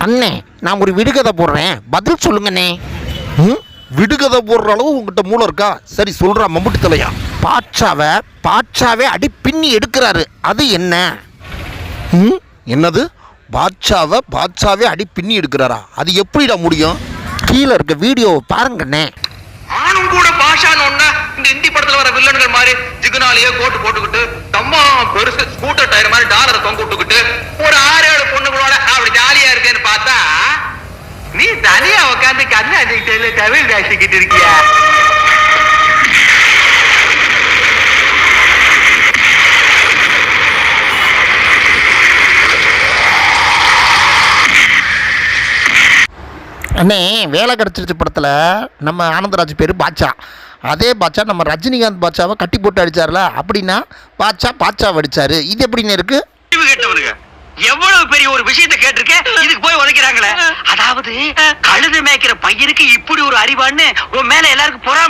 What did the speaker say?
அண்ணே, நான் ஒரு விடுகதை போடுறேன், பதில் சொல்லுங்கண்ணே. விடுகதை போடுற அளவு உங்ககிட்ட மூளை இருக்கா? சரி சொல்றா மம்புட்டி தலையா. பாட்சாவே அடி பின்னி எடுக்கிறாரு, அது என்ன? என்னது? பாட்சாவே அடி பின்னி எடுக்கிறாரா? அது எப்படிடா முடியும்? கீழே இருக்க வீடியோ பாருங்கண்ணே. ஆணும் கூட பாஷான்னு ஒண்ணு இந்த இந்தி படத்துல வர வில்லன்கள் மாதிரி ஜிகுனாலேயே கோட்டு போட்டுக்கிட்டு தம்மா பெருசு ஸ்கூட்டர் டயர் மாதிரி டாலரை தொங்க விட்டுக்கிட்டு ஒரு 6-7 பொண்ணுகளோட அப்படி ஜாலியா இருக்கேன்னு பார்த்தா நீ தனியா உட்காந்து கண்ணாடிக்கிட்ட தமிழ் பேசிக்கிட்டு இருக்கியா? அண்ணே, வேலை கிடச்சிருச்சு படத்தில் நம்ம ஆனந்தராஜ் பேர் பாட்சா. அதே பாட்சா நம்ம ரஜினிகாந்த் பாட்சாவை கட்டி போட்டு அடித்தார்ல, அப்படின்னா பாட்சாவை அடித்தார். இது எப்படின்னு இருக்கு? கேட்டவனுங்க எவ்வளவு பெரிய ஒரு விஷயத்தை கேட்டிருக்கேன், இதுக்கு போய் உதைக்கிறாங்களே. அதாவது கழுது மேய்க்கிற பையனுக்கு இப்படி ஒரு அறிவான்னு உன் மேல எல்லாருக்கும் பொறாம.